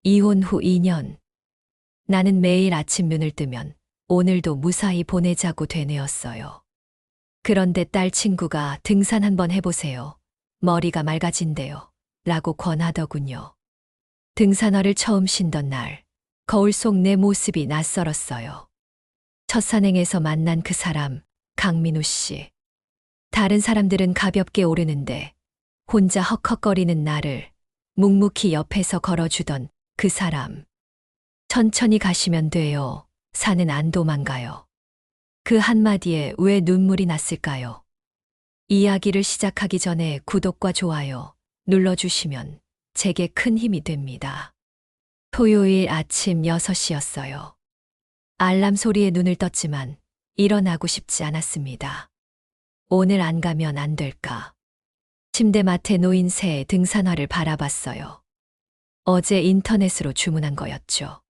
이혼 후 2년. 나는 매일 아침 눈을 뜨면 오늘도 무사히 보내자고 되뇌었어요. 그런데 딸 친구가 등산 한번 해보세요. 머리가 맑아진대요. 라고 권하더군요. 등산화를 처음 신던 날, 거울 속 내 모습이 낯설었어요. 첫 산행에서 만난 그 사람, 강민우 씨. 다른 사람들은 가볍게 오르는데 혼자 헉헉거리는 나를 묵묵히 옆에서 걸어주던 그 사람. 천천히 가시면 돼요. 산은 안 도망가요. 그 한마디에 왜 눈물이 났을까요? 이야기를 시작하기 전에 구독과 좋아요 눌러주시면 제게 큰 힘이 됩니다. 토요일 아침 6시였어요. 알람 소리에 눈을 떴지만 일어나고 싶지 않았습니다. 오늘 안 가면 안 될까? 침대맡에 놓인 새 등산화를 바라봤어요. 어제 인터넷으로 주문한 거였죠.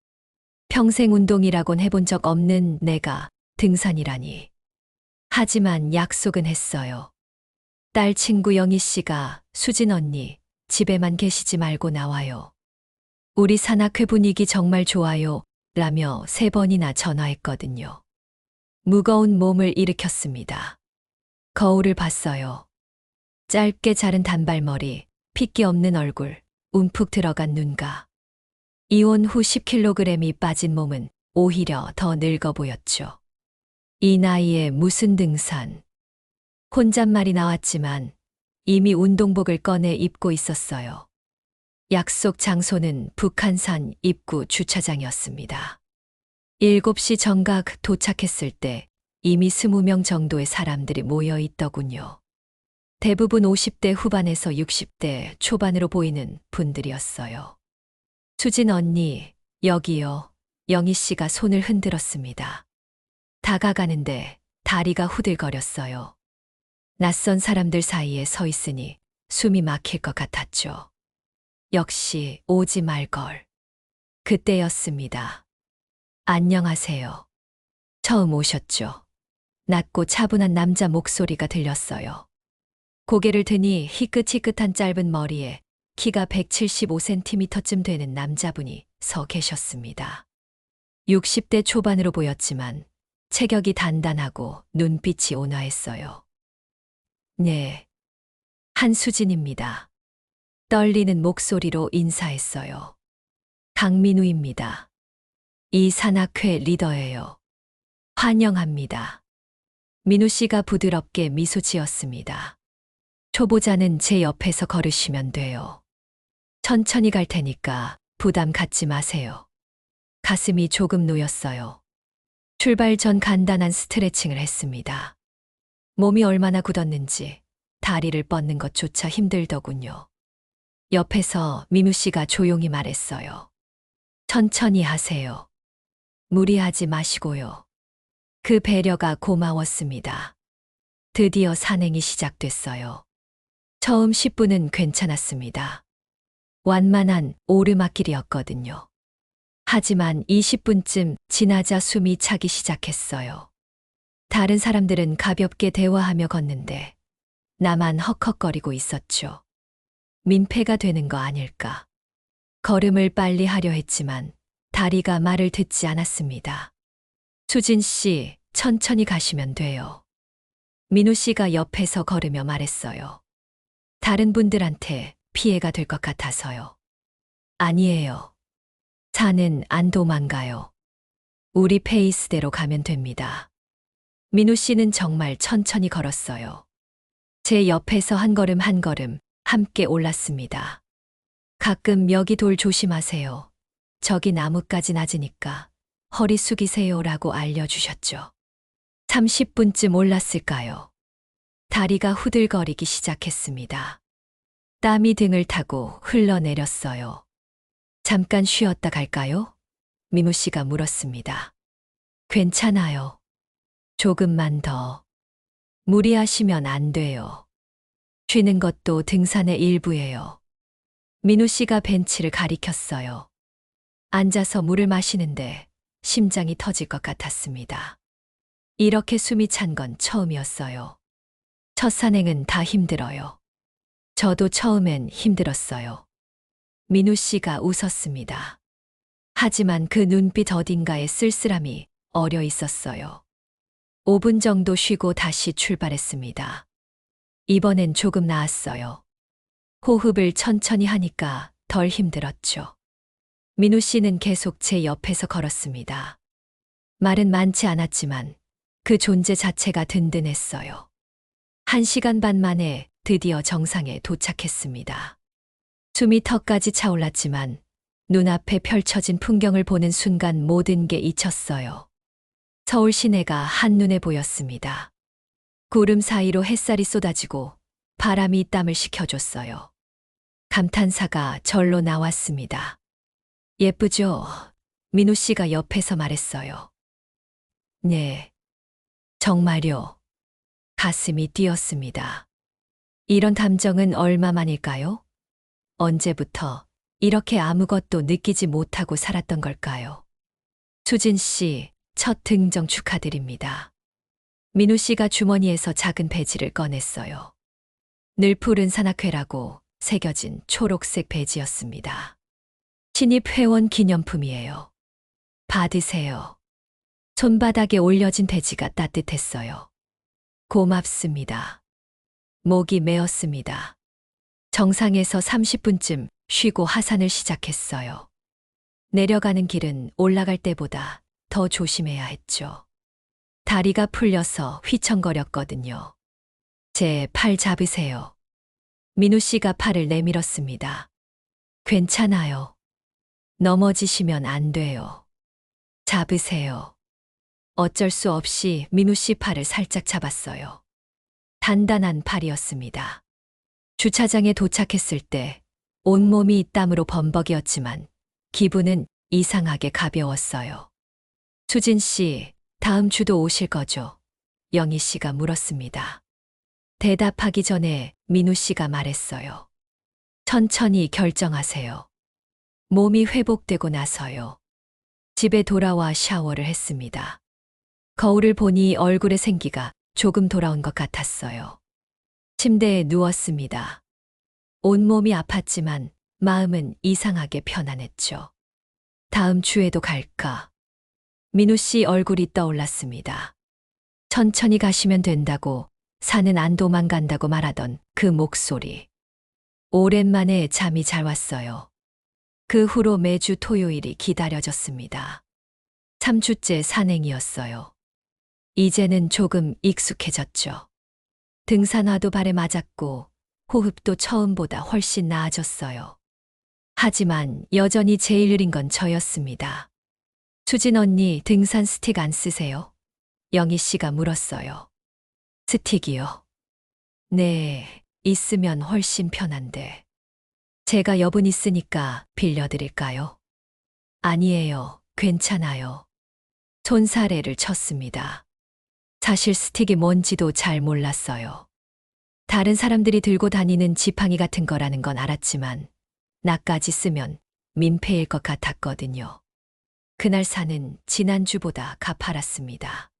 평생 운동이라곤 해본 적 없는 내가 등산이라니. 하지만 약속은 했어요. 딸 친구 영희 씨가 수진 언니, 집에만 계시지 말고 나와요. 우리 산악회 분위기 정말 좋아요. 라며 3번이나 전화했거든요. 무거운 몸을 일으켰습니다. 거울을 봤어요. 짧게 자른 단발머리, 핏기 없는 얼굴, 움푹 들어간 눈가. 이혼 후 10kg이 빠진 몸은 오히려 더 늙어 보였죠. 이 나이에 무슨 등산. 혼잣말이 나왔지만 이미 운동복을 꺼내 입고 있었어요. 약속 장소는 북한산 입구 주차장이었습니다. 7시 정각 도착했을 때 이미 20명 정도의 사람들이 모여 있더군요. 대부분 50대 후반에서 60대 초반으로 보이는 분들이었어요. 수진 언니, 여기요. 영희 씨가 손을 흔들었습니다. 다가가는데 다리가 후들거렸어요. 낯선 사람들 사이에 서 있으니 숨이 막힐 것 같았죠. 역시 오지 말걸. 그때였습니다. 안녕하세요. 처음 오셨죠? 낮고 차분한 남자 목소리가 들렸어요. 고개를 드니 희끗희끗한 짧은 머리에 키가 175cm쯤 되는 남자분이 서 계셨습니다. 60대 초반으로 보였지만 체격이 단단하고 눈빛이 온화했어요. 네, 한수진입니다. 떨리는 목소리로 인사했어요. 강민우입니다. 이 산악회 리더예요. 환영합니다. 민우 씨가 부드럽게 미소 지었습니다. 초보자는 제 옆에서 걸으시면 돼요. 천천히 갈 테니까 부담 갖지 마세요. 가슴이 조금 놓였어요. 출발 전 간단한 스트레칭을 했습니다. 몸이 얼마나 굳었는지 다리를 뻗는 것조차 힘들더군요. 옆에서 민우 씨가 조용히 말했어요. 천천히 하세요. 무리하지 마시고요. 그 배려가 고마웠습니다. 드디어 산행이 시작됐어요. 처음 10분은 괜찮았습니다. 완만한 오르막길이었거든요. 하지만 20분쯤 지나자 숨이 차기 시작했어요. 다른 사람들은 가볍게 대화하며 걷는데 나만 헉헉거리고 있었죠. 민폐가 되는 거 아닐까. 걸음을 빨리 하려 했지만 다리가 말을 듣지 않았습니다. 수진 씨, 천천히 가시면 돼요. 민우 씨가 옆에서 걸으며 말했어요. 다른 분들한테 피해가 될 것 같아서요. 아니에요. 산은 안 도망가요. 우리 페이스대로 가면 됩니다. 민우 씨는 정말 천천히 걸었어요. 제 옆에서 한 걸음 한 걸음 함께 올랐습니다. 가끔 여기 돌 조심하세요. 저기 나뭇가지 낮으니까 허리 숙이세요라고 알려주셨죠. 30분쯤 올랐을까요? 다리가 후들거리기 시작했습니다. 땀이 등을 타고 흘러내렸어요. 잠깐 쉬었다 갈까요? 민우 씨가 물었습니다. 괜찮아요. 조금만 더. 무리하시면 안 돼요. 쉬는 것도 등산의 일부예요. 민우 씨가 벤치를 가리켰어요. 앉아서 물을 마시는데 심장이 터질 것 같았습니다. 이렇게 숨이 찬 건 처음이었어요. 첫 산행은 다 힘들어요. 저도 처음엔 힘들었어요. 민우 씨가 웃었습니다. 하지만 그 눈빛 어딘가에 쓸쓸함이 어려 있었어요. 5분 정도 쉬고 다시 출발했습니다. 이번엔 조금 나았어요. 호흡을 천천히 하니까 덜 힘들었죠. 민우 씨는 계속 제 옆에서 걸었습니다. 말은 많지 않았지만 그 존재 자체가 든든했어요. 1시간 반 만에 드디어 정상에 도착했습니다. 숨이 턱까지 차올랐지만 눈앞에 펼쳐진 풍경을 보는 순간 모든 게 잊혔어요. 서울 시내가 한눈에 보였습니다. 구름 사이로 햇살이 쏟아지고 바람이 땀을 식혀줬어요. 감탄사가 절로 나왔습니다. 예쁘죠? 민우 씨가 옆에서 말했어요. 네, 정말요. 가슴이 뛰었습니다. 이런 감정은 얼마만일까요? 언제부터 이렇게 아무것도 느끼지 못하고 살았던 걸까요? 수진 씨, 첫 등정 축하드립니다. 민우 씨가 주머니에서 작은 배지를 꺼냈어요. 늘 푸른 산악회라고 새겨진 초록색 배지였습니다. 신입 회원 기념품이에요. 받으세요. 손바닥에 올려진 배지가 따뜻했어요. 고맙습니다. 목이 메었습니다. 정상에서 30분쯤 쉬고 하산을 시작했어요. 내려가는 길은 올라갈 때보다 더 조심해야 했죠. 다리가 풀려서 휘청거렸거든요. 제 팔 잡으세요. 민우 씨가 팔을 내밀었습니다. 괜찮아요. 넘어지시면 안 돼요. 잡으세요. 어쩔 수 없이 민우 씨 팔을 살짝 잡았어요. 단단한 팔이었습니다. 주차장에 도착했을 때 온몸이 땀으로 범벅이었지만 기분은 이상하게 가벼웠어요. 수진 씨, 다음 주도 오실 거죠? 영희 씨가 물었습니다. 대답하기 전에 민우 씨가 말했어요. 천천히 결정하세요. 몸이 회복되고 나서요. 집에 돌아와 샤워를 했습니다. 거울을 보니 얼굴의 생기가 조금 돌아온 것 같았어요. 침대에 누웠습니다. 온몸이 아팠지만 마음은 이상하게 편안했죠. 다음 주에도 갈까? 민우 씨 얼굴이 떠올랐습니다. 천천히 가시면 된다고, 산은 안 도망간다고 말하던 그 목소리. 오랜만에 잠이 잘 왔어요. 그 후로 매주 토요일이 기다려졌습니다. 3주째 산행이었어요. 이제는 조금 익숙해졌죠. 등산화도 발에 맞았고 호흡도 처음보다 훨씬 나아졌어요. 하지만 여전히 제일 느린 건 저였습니다. 수진 언니, 등산 스틱 안 쓰세요? 영희 씨가 물었어요. 스틱이요? 네, 있으면 훨씬 편한데. 제가 여분 있으니까 빌려드릴까요? 아니에요, 괜찮아요. 손사래를 쳤습니다. 사실 스틱이 뭔지도 잘 몰랐어요. 다른 사람들이 들고 다니는 지팡이 같은 거라는 건 알았지만 나까지 쓰면 민폐일 것 같았거든요. 그날 산은 지난주보다 가파랐습니다.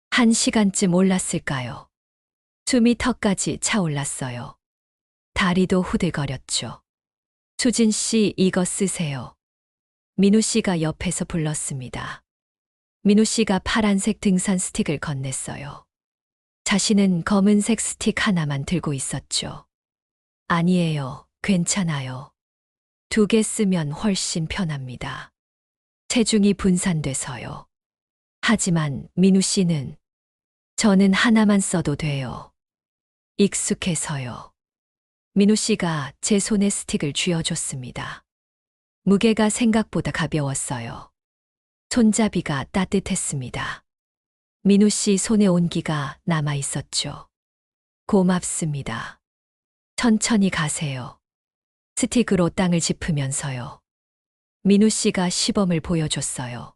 1시간쯤 올랐을까요? 숨이 턱까지 차올랐어요. 다리도 후들거렸죠. 수진 씨, 이거 쓰세요. 민우 씨가 옆에서 불렀습니다. 민우 씨가 파란색 등산 스틱을 건넸어요. 자신은 검은색 스틱 하나만 들고 있었죠. 아니에요, 괜찮아요. 2개 쓰면 훨씬 편합니다. 체중이 분산돼서요. 하지만 민우 씨는 저는 하나만 써도 돼요. 익숙해서요. 민우 씨가 제 손에 스틱을 쥐어줬습니다. 무게가 생각보다 가벼웠어요. 손잡이가 따뜻했습니다. 민우 씨 손에 온기가 남아 있었죠. 고맙습니다. 천천히 가세요. 스틱으로 땅을 짚으면서요. 민우 씨가 시범을 보여줬어요.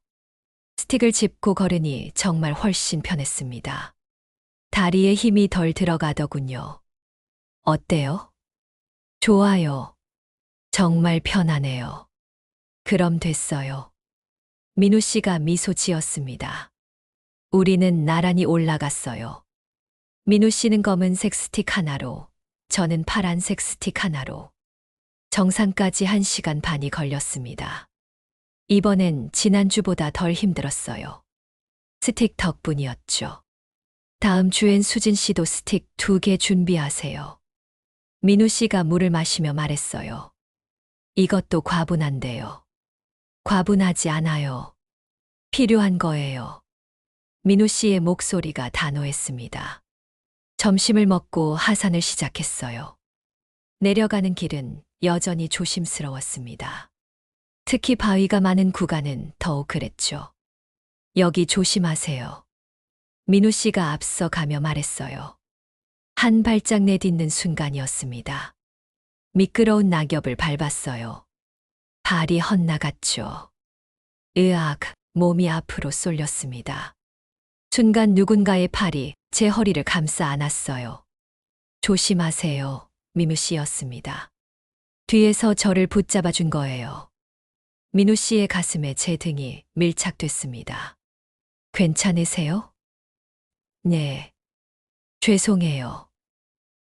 스틱을 짚고 걸으니 정말 훨씬 편했습니다. 다리에 힘이 덜 들어가더군요. 어때요? 좋아요. 정말 편하네요. 그럼 됐어요. 민우 씨가 미소 지었습니다. 우리는 나란히 올라갔어요. 민우 씨는 검은색 스틱 하나로, 저는 파란색 스틱 하나로. 정상까지 1시간 반이 걸렸습니다. 이번엔 지난주보다 덜 힘들었어요. 스틱 덕분이었죠. 다음 주엔 수진 씨도 스틱 2개 준비하세요. 민우 씨가 물을 마시며 말했어요. 이것도 과분한데요. 과분하지 않아요. 필요한 거예요. 민우 씨의 목소리가 단호했습니다. 점심을 먹고 하산을 시작했어요. 내려가는 길은 여전히 조심스러웠습니다. 특히 바위가 많은 구간은 더욱 그랬죠. 여기 조심하세요. 민우 씨가 앞서 가며 말했어요. 한 발짝 내딛는 순간이었습니다. 미끄러운 낙엽을 밟았어요. 발이 헛나갔죠. 으악, 몸이 앞으로 쏠렸습니다. 순간 누군가의 팔이 제 허리를 감싸 안았어요. 조심하세요, 민우 씨였습니다. 뒤에서 저를 붙잡아 준 거예요. 민우 씨의 가슴에 제 등이 밀착됐습니다. 괜찮으세요? 네. 죄송해요.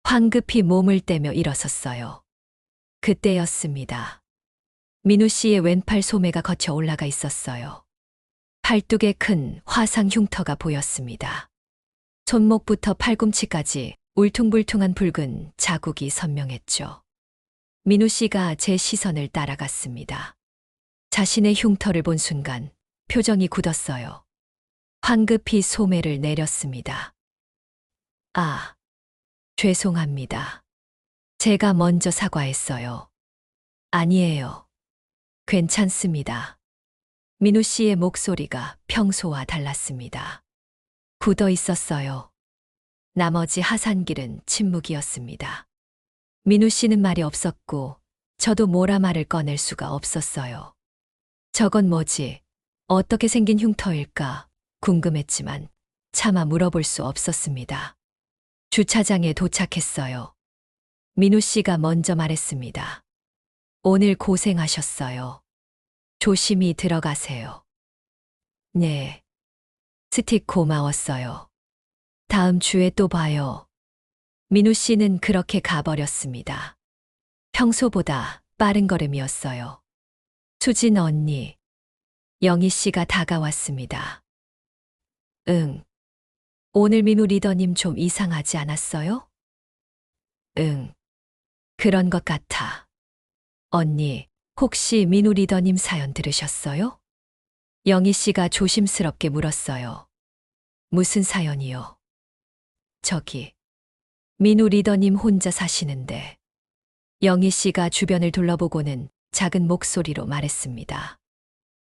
황급히 몸을 떼며 일어섰어요. 그때였습니다. 민우 씨의 왼팔 소매가 거쳐 올라가 있었어요. 팔뚝에 큰 화상 흉터가 보였습니다. 손목부터 팔꿈치까지 울퉁불퉁한 붉은 자국이 선명했죠. 민우 씨가 제 시선을 따라갔습니다. 자신의 흉터를 본 순간 표정이 굳었어요. 황급히 소매를 내렸습니다. 아, 죄송합니다. 제가 먼저 사과했어요. 아니에요. 괜찮습니다. 민우 씨의 목소리가 평소와 달랐습니다. 굳어 있었어요. 나머지 하산길은 침묵이었습니다. 민우 씨는 말이 없었고 저도 뭐라 말을 꺼낼 수가 없었어요. 저건 뭐지? 어떻게 생긴 흉터일까? 궁금했지만 차마 물어볼 수 없었습니다. 주차장에 도착했어요. 민우 씨가 먼저 말했습니다. 오늘 고생하셨어요. 조심히 들어가세요. 네. 스틱 고마웠어요. 다음 주에 또 봐요. 민우 씨는 그렇게 가버렸습니다. 평소보다 빠른 걸음이었어요. 수진 언니, 영희 씨가 다가왔습니다. 응. 오늘 민우 리더님 좀 이상하지 않았어요? 응. 그런 것 같아. 언니, 혹시 민우 리더님 사연 들으셨어요? 영희 씨가 조심스럽게 물었어요. 무슨 사연이요? 저기, 민우 리더님 혼자 사시는데. 영희 씨가 주변을 둘러보고는 작은 목소리로 말했습니다.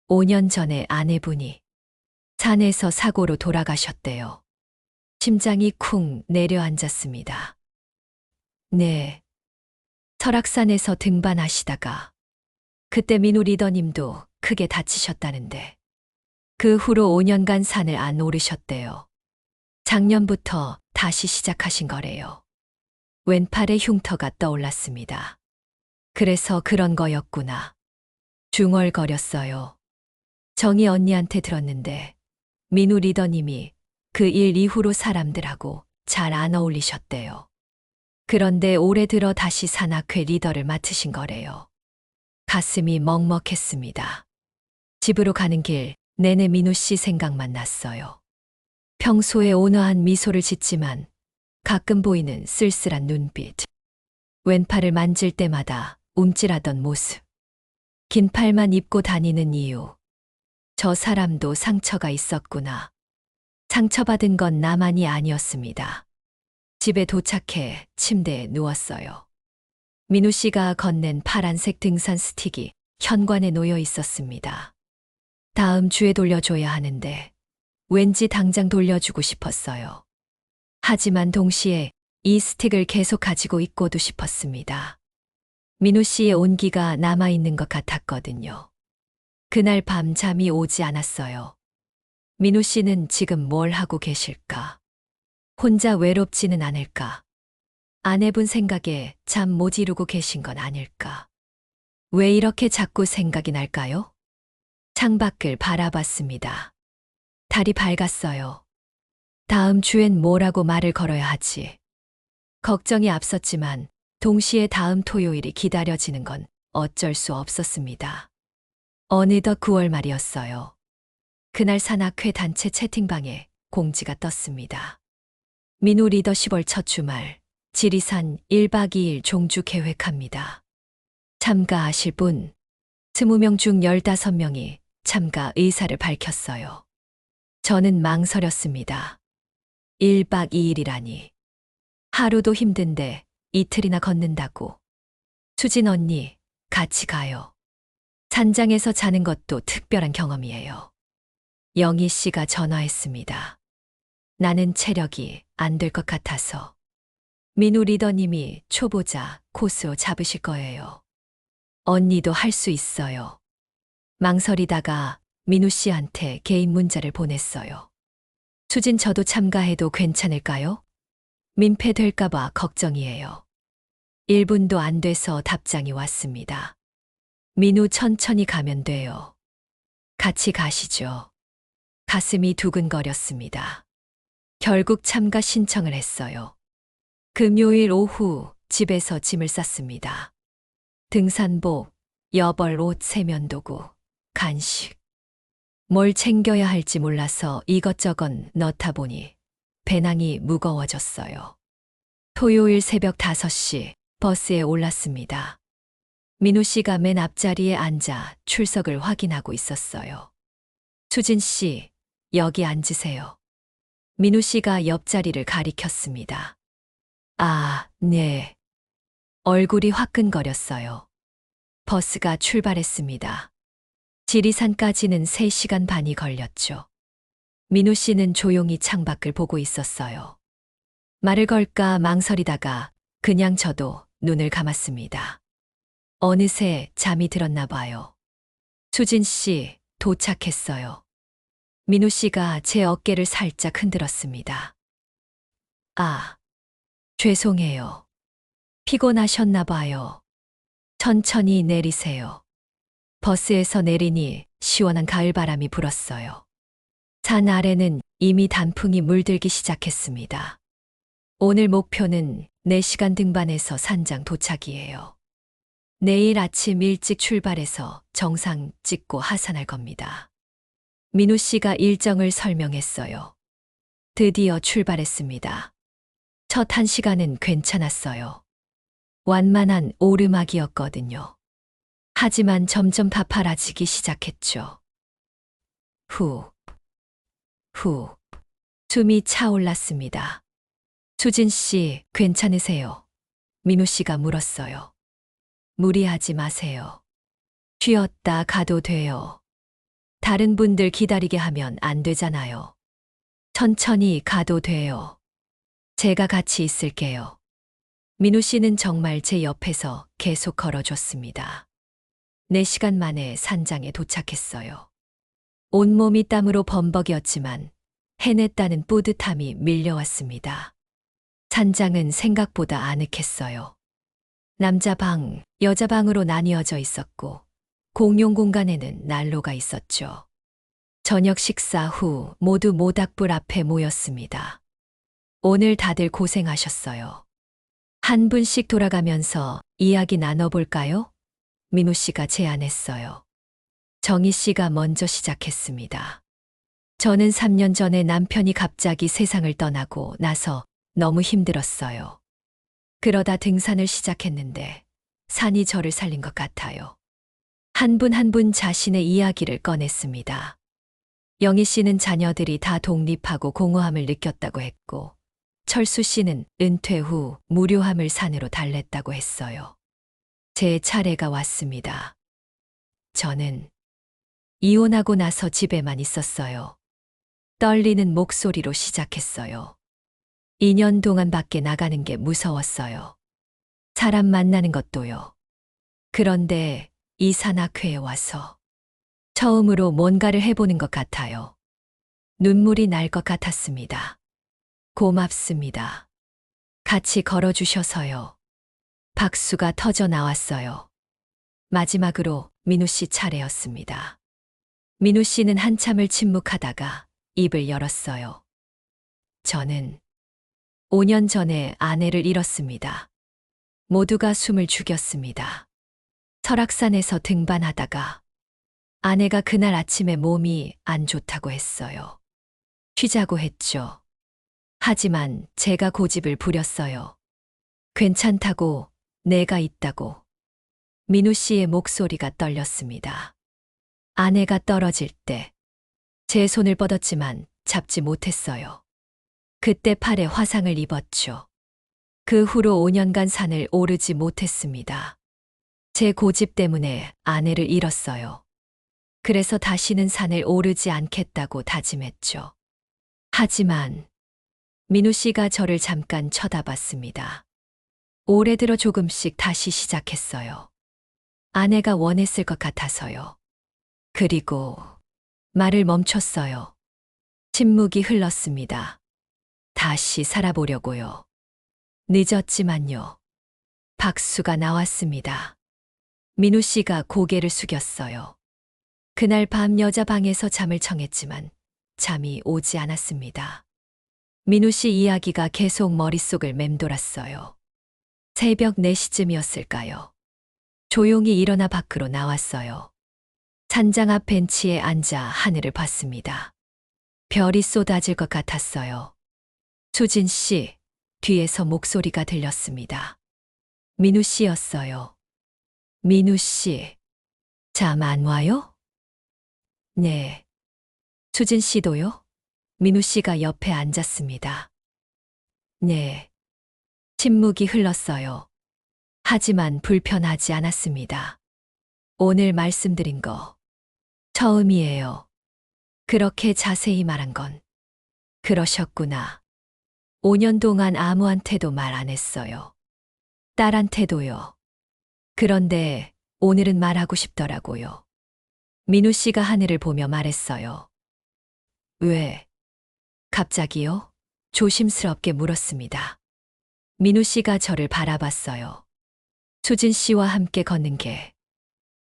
5년 전에 아내분이 산에서 사고로 돌아가셨대요. 심장이 쿵 내려앉았습니다. 네. 설악산에서 등반하시다가 그때 민우 리더님도 크게 다치셨다는데 그 후로 5년간 산을 안 오르셨대요. 작년부터 다시 시작하신 거래요. 왼팔에 흉터가 떠올랐습니다. 그래서 그런 거였구나. 중얼거렸어요. 정희 언니한테 들었는데 민우 리더님이 그 일 이후로 사람들하고 잘 안 어울리셨대요. 그런데 올해 들어 다시 산악회 리더를 맡으신 거래요. 가슴이 먹먹했습니다. 집으로 가는 길 내내 민우 씨 생각만 났어요. 평소에 온화한 미소를 짓지만 가끔 보이는 쓸쓸한 눈빛. 왼팔을 만질 때마다 움찔하던 모습. 긴 팔만 입고 다니는 이유. 저 사람도 상처가 있었구나. 상처받은 건 나만이 아니었습니다. 집에 도착해 침대에 누웠어요. 민우 씨가 건넨 파란색 등산 스틱이 현관에 놓여 있었습니다. 다음 주에 돌려줘야 하는데 왠지 당장 돌려주고 싶었어요. 하지만 동시에 이 스틱을 계속 가지고 있고도 싶었습니다. 민우 씨의 온기가 남아있는 것 같았거든요. 그날 밤 잠이 오지 않았어요. 민우 씨는 지금 뭘 하고 계실까? 혼자 외롭지는 않을까? 아내분 생각에 잠 못 이루고 계신 건 아닐까? 왜 이렇게 자꾸 생각이 날까요? 창밖을 바라봤습니다. 달이 밝았어요. 다음 주엔 뭐라고 말을 걸어야 하지? 걱정이 앞섰지만 동시에 다음 토요일이 기다려지는 건 어쩔 수 없었습니다. 어느덧 9월 말이었어요. 그날 산악회 단체 채팅방에 공지가 떴습니다. 민우 리더십월 첫 주말, 지리산 1박 2일 종주 계획합니다. 참가하실 분, 20명 중 15명이 참가 의사를 밝혔어요. 저는 망설였습니다. 1박 2일이라니. 하루도 힘든데 이틀이나 걷는다고. 수진 언니, 같이 가요. 산장에서 자는 것도 특별한 경험이에요. 영희 씨가 전화했습니다. 나는 체력이 안 될 것 같아서. 민우 리더님이 초보자 코스 잡으실 거예요. 언니도 할 수 있어요. 망설이다가 민우 씨한테 개인 문자를 보냈어요. 수진 저도 참가해도 괜찮을까요? 민폐될까봐 걱정이에요. 1분도 안 돼서 답장이 왔습니다. 민우 천천히 가면 돼요. 같이 가시죠. 가슴이 두근거렸습니다. 결국 참가 신청을 했어요. 금요일 오후 집에서 짐을 쌌습니다. 등산복, 여벌 옷, 세면도구, 간식. 뭘 챙겨야 할지 몰라서 이것저것 넣다 보니 배낭이 무거워졌어요. 토요일 새벽 5시 버스에 올랐습니다. 민우 씨가 맨 앞자리에 앉아 출석을 확인하고 있었어요. 수진 씨, 여기 앉으세요. 민우 씨가 옆자리를 가리켰습니다. 아, 네. 얼굴이 화끈거렸어요. 버스가 출발했습니다. 지리산까지는 3시간 반이 걸렸죠. 민우 씨는 조용히 창밖을 보고 있었어요. 말을 걸까 망설이다가 그냥 저도 눈을 감았습니다. 어느새 잠이 들었나 봐요. 수진 씨, 도착했어요. 민우 씨가 제 어깨를 살짝 흔들었습니다. 아, 죄송해요. 피곤하셨나 봐요. 천천히 내리세요. 버스에서 내리니 시원한 가을바람이 불었어요. 산 아래는 이미 단풍이 물들기 시작했습니다. 오늘 목표는 4시간 등반해서 산장 도착이에요. 내일 아침 일찍 출발해서 정상 찍고 하산할 겁니다. 민우 씨가 일정을 설명했어요. 드디어 출발했습니다. 첫 1시간은 괜찮았어요. 완만한 오르막이었거든요. 하지만 점점 파파라지기 시작했죠. 후, 숨이 차올랐습니다. 수진 씨, 괜찮으세요? 민우 씨가 물었어요. 무리하지 마세요. 쉬었다 가도 돼요. 다른 분들 기다리게 하면 안 되잖아요. 천천히 가도 돼요. 제가 같이 있을게요. 민우 씨는 정말 제 옆에서 계속 걸어줬습니다. 4시간 만에 산장에 도착했어요. 온몸이 땀으로 범벅이었지만 해냈다는 뿌듯함이 밀려왔습니다. 산장은 생각보다 아늑했어요. 남자 방, 여자 방으로 나뉘어져 있었고 공용 공간에는 난로가 있었죠. 저녁 식사 후 모두 모닥불 앞에 모였습니다. 오늘 다들 고생하셨어요. 한 분씩 돌아가면서 이야기 나눠볼까요? 민우 씨가 제안했어요. 정희 씨가 먼저 시작했습니다. 저는 3년 전에 남편이 갑자기 세상을 떠나고 나서 너무 힘들었어요. 그러다 등산을 시작했는데 산이 저를 살린 것 같아요. 한 분 한 분 자신의 이야기를 꺼냈습니다. 영희 씨는 자녀들이 다 독립하고 공허함을 느꼈다고 했고, 철수 씨는 은퇴 후 무료함을 산으로 달랬다고 했어요. 제 차례가 왔습니다. 저는 이혼하고 나서 집에만 있었어요. 떨리는 목소리로 시작했어요. 2년 동안 밖에 나가는 게 무서웠어요. 사람 만나는 것도요. 그런데 이 산악회에 와서 처음으로 뭔가를 해보는 것 같아요. 눈물이 날 것 같았습니다. 고맙습니다. 같이 걸어주셔서요. 박수가 터져 나왔어요. 마지막으로 민우 씨 차례였습니다. 민우 씨는 한참을 침묵하다가 입을 열었어요. 저는 5년 전에 아내를 잃었습니다. 모두가 숨을 죽였습니다. 설악산에서 등반하다가 아내가 그날 아침에 몸이 안 좋다고 했어요. 쉬자고 했죠. 하지만 제가 고집을 부렸어요. 괜찮다고, 내가 있다고. 민우 씨의 목소리가 떨렸습니다. 아내가 떨어질 때 제 손을 뻗었지만 잡지 못했어요. 그때 팔에 화상을 입었죠. 그 후로 5년간 산을 오르지 못했습니다. 제 고집 때문에 아내를 잃었어요. 그래서 다시는 산을 오르지 않겠다고 다짐했죠. 하지만 민우 씨가 저를 잠깐 쳐다봤습니다. 올해 들어 조금씩 다시 시작했어요. 아내가 원했을 것 같아서요. 그리고 말을 멈췄어요. 침묵이 흘렀습니다. 다시 살아보려고요. 늦었지만요. 박수가 나왔습니다. 민우 씨가 고개를 숙였어요. 그날 밤 여자 방에서 잠을 청했지만 잠이 오지 않았습니다. 민우 씨 이야기가 계속 머릿속을 맴돌았어요. 새벽 4시쯤이었을까요? 조용히 일어나 밖으로 나왔어요. 산장 앞 벤치에 앉아 하늘을 봤습니다. 별이 쏟아질 것 같았어요. 수진 씨, 뒤에서 목소리가 들렸습니다. 민우 씨였어요. 민우 씨, 잠 안 와요? 네. 수진 씨도요? 민우 씨가 옆에 앉았습니다. 네. 침묵이 흘렀어요. 하지만 불편하지 않았습니다. 오늘 말씀드린 거 처음이에요. 그렇게 자세히 말한 건. 그러셨구나. 5년 동안 아무한테도 말 안 했어요. 딸한테도요. 그런데 오늘은 말하고 싶더라고요. 민우 씨가 하늘을 보며 말했어요. 왜? 갑자기요? 조심스럽게 물었습니다. 민우 씨가 저를 바라봤어요. 수진 씨와 함께 걷는 게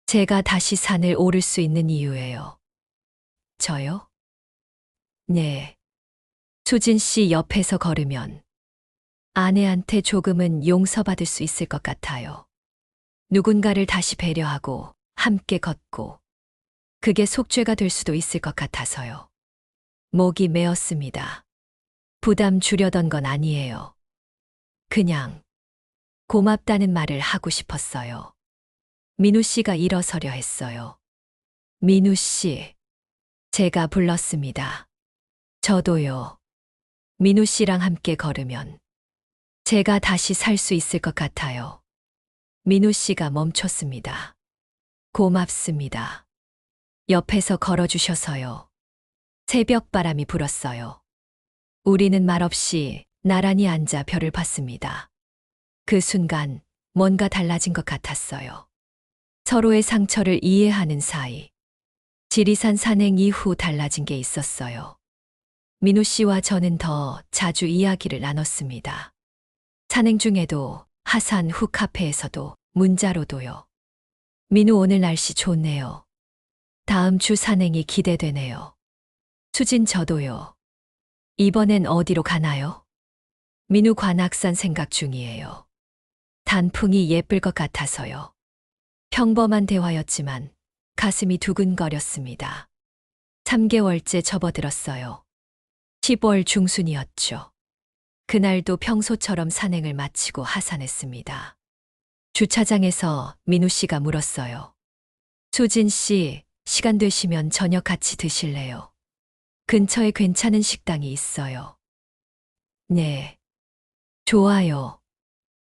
제가 다시 산을 오를 수 있는 이유예요. 저요? 네. 수진 씨 옆에서 걸으면 아내한테 조금은 용서받을 수 있을 것 같아요. 누군가를 다시 배려하고 함께 걷고 그게 속죄가 될 수도 있을 것 같아서요. 목이 메었습니다. 부담 주려던 건 아니에요. 그냥 고맙다는 말을 하고 싶었어요. 민우 씨가 일어서려 했어요. 민우 씨, 제가 불렀습니다. 저도요. 민우 씨랑 함께 걸으면 제가 다시 살 수 있을 것 같아요. 민우 씨가 멈췄습니다. 고맙습니다. 옆에서 걸어주셔서요. 새벽 바람이 불었어요. 우리는 말없이 나란히 앉아 별을 봤습니다. 그 순간 뭔가 달라진 것 같았어요. 서로의 상처를 이해하는 사이. 지리산 산행 이후 달라진 게 있었어요. 민우 씨와 저는 더 자주 이야기를 나눴습니다. 산행 중에도 하산 후 카페에서도 문자로도요. 민우 오늘 날씨 좋네요. 다음 주 산행이 기대되네요. 수진 저도요. 이번엔 어디로 가나요? 민우 관악산 생각 중이에요. 단풍이 예쁠 것 같아서요. 평범한 대화였지만 가슴이 두근거렸습니다. 3개월째 접어들었어요. 10월 중순이었죠. 그날도 평소처럼 산행을 마치고 하산했습니다. 주차장에서 민우 씨가 물었어요. 수진 씨, 시간 되시면 저녁 같이 드실래요? 근처에 괜찮은 식당이 있어요. 네. 좋아요.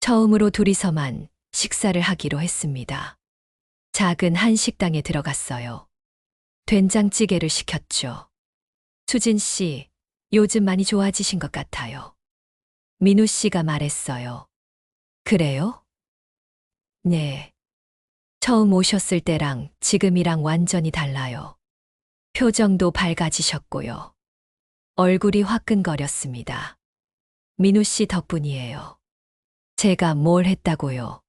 처음으로 둘이서만 식사를 하기로 했습니다. 작은 한식당에 들어갔어요. 된장찌개를 시켰죠. 수진 씨, 요즘 많이 좋아지신 것 같아요. 민우 씨가 말했어요. 그래요? 네. 처음 오셨을 때랑 지금이랑 완전히 달라요. 표정도 밝아지셨고요. 얼굴이 화끈거렸습니다. 민우 씨 덕분이에요. 제가 뭘 했다고요?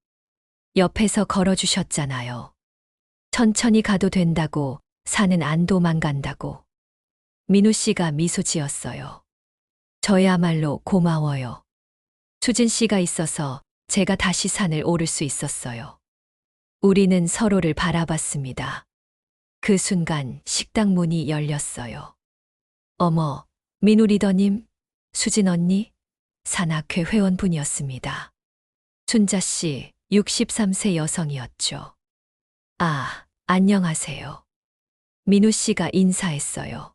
옆에서 걸어주셨잖아요. 천천히 가도 된다고, 산은 안 도망간다고. 민우 씨가 미소 지었어요. 저야말로 고마워요. 수진 씨가 있어서 제가 다시 산을 오를 수 있었어요. 우리는 서로를 바라봤습니다. 그 순간 식당 문이 열렸어요. 어머, 민우 리더님, 수진 언니, 산악회 회원분이었습니다. 순자 씨, 63세 여성이었죠. 아, 안녕하세요. 민우 씨가 인사했어요.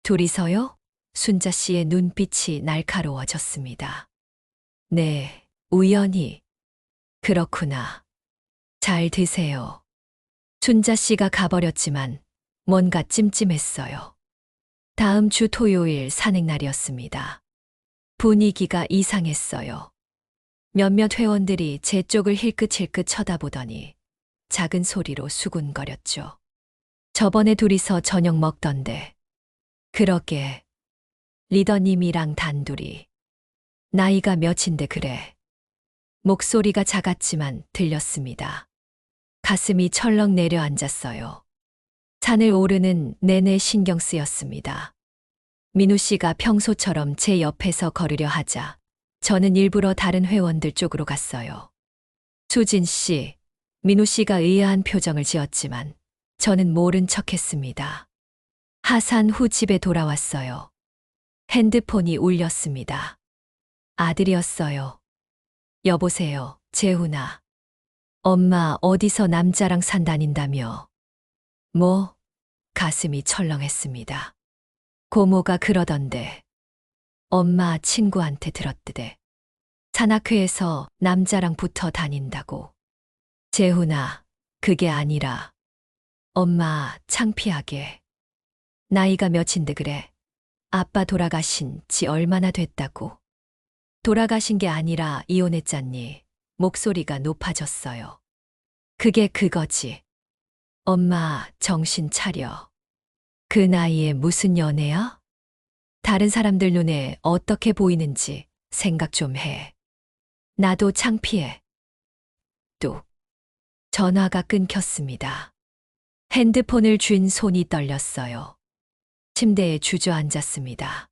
둘이서요? 순자 씨의 눈빛이 날카로워졌습니다. 네, 우연히. 그렇구나. 잘 드세요. 순자 씨가 가버렸지만 뭔가 찜찜했어요. 다음 주 토요일 산행날이었습니다. 분위기가 이상했어요. 몇몇 회원들이 제 쪽을 힐끗힐끗 쳐다보더니 작은 소리로 수군거렸죠. 저번에 둘이서 저녁 먹던데. 그러게. 리더님이랑 단둘이. 나이가 몇인데 그래. 목소리가 작았지만 들렸습니다. 가슴이 철렁 내려앉았어요. 산을 오르는 내내 신경 쓰였습니다. 민우 씨가 평소처럼 제 옆에서 걸으려 하자 저는 일부러 다른 회원들 쪽으로 갔어요. 수진 씨, 민우 씨가 의아한 표정을 지었지만 저는 모른 척했습니다. 하산 후 집에 돌아왔어요. 핸드폰이 울렸습니다. 아들이었어요. 여보세요, 재훈아. 엄마 어디서 남자랑 산다닌다며. 뭐? 가슴이 철렁했습니다. 고모가 그러던데. 엄마 친구한테 들었드대. 산악회에서 남자랑 붙어 다닌다고. 재훈아, 그게 아니라. 엄마 창피하게. 나이가 몇인데 그래. 아빠 돌아가신 지 얼마나 됐다고. 돌아가신 게 아니라 이혼했잖니. 목소리가 높아졌어요. 그게 그거지. 엄마 정신 차려. 그 나이에 무슨 연애야? 다른 사람들 눈에 어떻게 보이는지 생각 좀 해. 나도 창피해. 뚝. 전화가 끊겼습니다. 핸드폰을 쥔 손이 떨렸어요. 침대에 주저앉았습니다.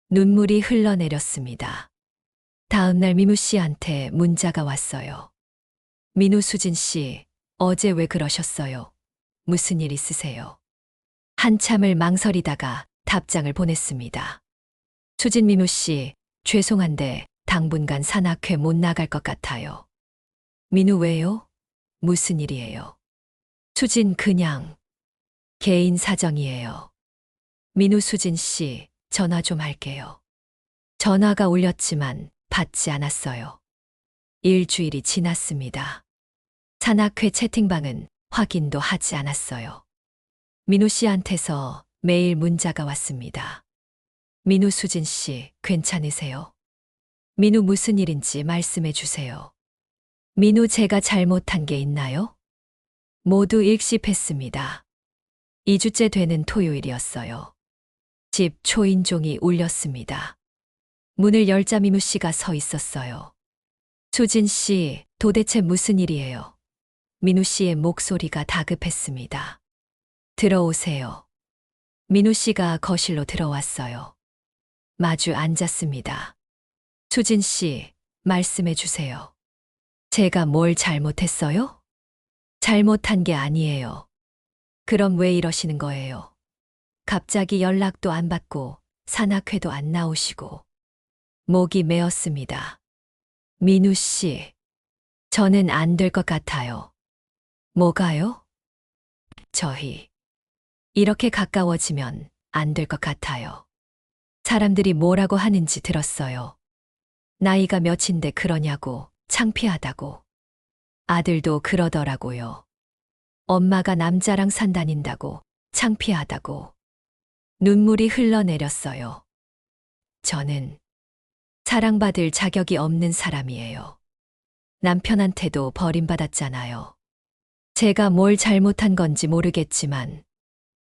눈물이 흘러내렸습니다. 다음 날 민우 씨한테 문자가 왔어요. 민우 수진 씨, 어제 왜 그러셨어요? 무슨 일 있으세요? 한참을 망설이다가 답장을 보냈습니다. 수진 민우 씨, 죄송한데 당분간 산악회 못 나갈 것 같아요. 민우 왜요? 무슨 일이에요? 수진 그냥 개인 사정이에요. 민우 수진 씨, 전화 좀 할게요. 전화가 울렸지만 받지 않았어요. 일주일이 지났습니다. 산악회 채팅방은 확인도 하지 않았어요. 민우 씨한테서 매일 문자가 왔습니다. 민우 수진 씨, 괜찮으세요? 민우 무슨 일인지 말씀해 주세요. 민우 제가 잘못한 게 있나요? 모두 일십했습니다. 2주째 되는 토요일이었어요. 집 초인종이 울렸습니다. 문을 열자 민우 씨가 서 있었어요. 수진 씨, 도대체 무슨 일이에요? 민우 씨의 목소리가 다급했습니다. 들어오세요. 민우 씨가 거실로 들어왔어요. 마주 앉았습니다. 수진 씨, 말씀해 주세요. 제가 뭘 잘못했어요? 잘못한 게 아니에요. 그럼 왜 이러시는 거예요? 갑자기 연락도 안 받고 산악회도 안 나오시고. 목이 메었습니다. 민우 씨, 저는 안 될 것 같아요. 뭐가요? 저희. 이렇게 가까워지면 안 될 것 같아요. 사람들이 뭐라고 하는지 들었어요. 나이가 몇인데 그러냐고, 창피하다고. 아들도 그러더라고요. 엄마가 남자랑 산다닌다고, 창피하다고. 눈물이 흘러내렸어요. 저는 사랑받을 자격이 없는 사람이에요. 남편한테도 버림받았잖아요. 제가 뭘 잘못한 건지 모르겠지만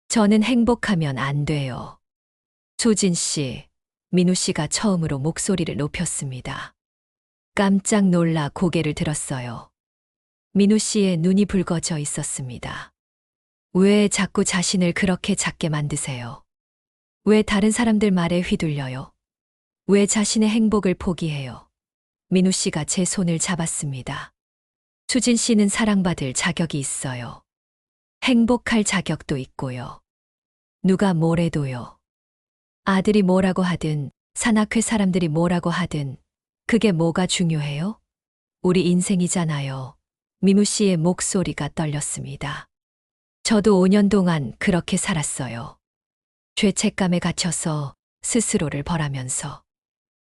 저는 행복하면 안 돼요. 수진 씨, 민우 씨가 처음으로 목소리를 높였습니다. 깜짝 놀라 고개를 들었어요. 민우 씨의 눈이 붉어져 있었습니다. 왜 자꾸 자신을 그렇게 작게 만드세요? 왜 다른 사람들 말에 휘둘려요? 왜 자신의 행복을 포기해요? 민우 씨가 제 손을 잡았습니다. 수진 씨는 사랑받을 자격이 있어요. 행복할 자격도 있고요. 누가 뭐래도요. 아들이 뭐라고 하든, 산악회 사람들이 뭐라고 하든, 그게 뭐가 중요해요? 우리 인생이잖아요. 미무 씨의 목소리가 떨렸습니다. 저도 5년 동안 그렇게 살았어요. 죄책감에 갇혀서 스스로를 벌하면서.